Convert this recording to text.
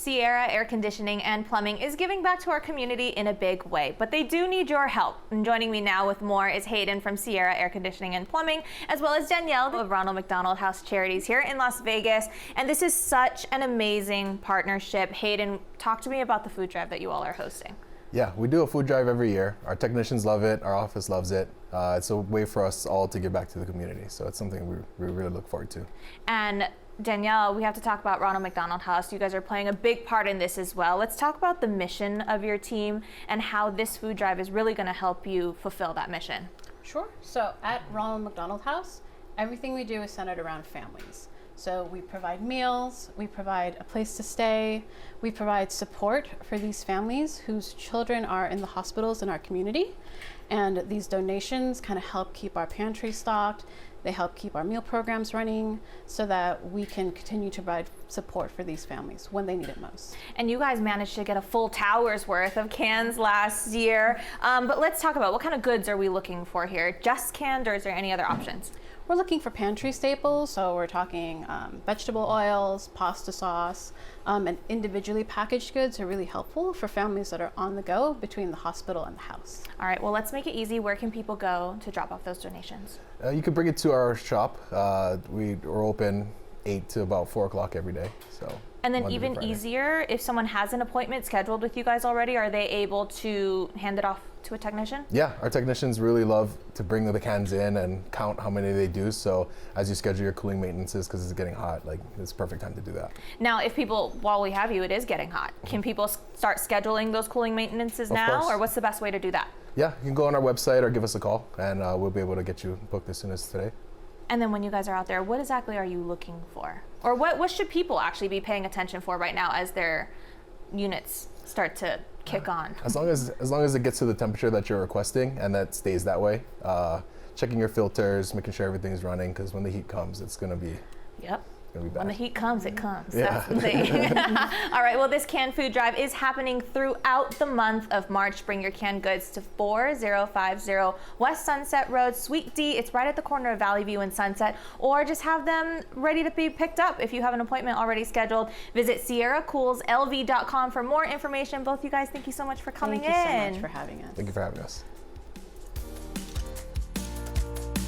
Sierra Air Conditioning and Plumbing is giving back to our community in a big way, but they do need your help. And joining me now with more is Hayden from Sierra Air Conditioning and Plumbing, as well as Danielle of Ronald McDonald House Charities here in Las Vegas. And this is such an amazing partnership. Hayden, talk to me about the food drive that you all are hosting. Yeah, we do a food drive every year. Our technicians love it. Our office loves it. It's a way for us all to give back to the community. So it's something we really look forward to. And Danielle, we have to talk about Ronald McDonald House. You guys are playing a big part in this as well. Let's talk about the mission of your team and how this food drive is really going to help you fulfill that mission. Sure. So at Ronald McDonald House, everything we do is centered around families. So we provide meals, we provide a place to stay, we provide support for these families whose children are in the hospitals in our community. And these donations kind of help keep our pantry stocked. They help keep our meal programs running so that we can continue to provide support for these families when they need it most. And you guys managed to get a full tower's worth of cans last year. But let's talk about what kind of goods are we looking for here? Just canned, or is there any other options? We're looking for pantry staples, so we're talking vegetable oils, pasta sauce, and individually packaged goods are really helpful for families that are on the go between the hospital and the house. All right, well, let's make it easy. Where can people go to drop off those donations? You can bring it to our shop. We're open 8 to about 4 o'clock every day. So. And then even easier, if someone has an appointment scheduled with you guys already, are they able to hand it off to a technician? Yeah, our technicians really love to bring the cans in and count how many they do. So as you schedule your cooling maintenances, because it's getting hot, like it's the perfect time to do that. Now, if people, while we have you, it is getting hot. Can people start scheduling those cooling maintenances now, or what's the best way to do that? Yeah, you can go on our website or give us a call, and we'll be able to get you booked as soon as today. And then when you guys are out there, what exactly are you looking for? Or what should people actually be paying attention for right now as their units start to kick on? As long as it gets to the temperature that you're requesting and that stays that way. Checking your filters, making sure everything's running, because when the heat comes, it's going to be bad. When the heat comes, it comes. Yeah. That's the thing. All right, well, this canned food drive is happening throughout the month of March. Bring your canned goods to 4050 West Sunset Road, Suite D. It's right at the corner of Valley View and Sunset. Or just have them ready to be picked up if you have an appointment already scheduled. Visit SierraCoolsLV.com for more information. Both you guys, thank you so much for coming in. Thank you so much for having us. Thank you for having us.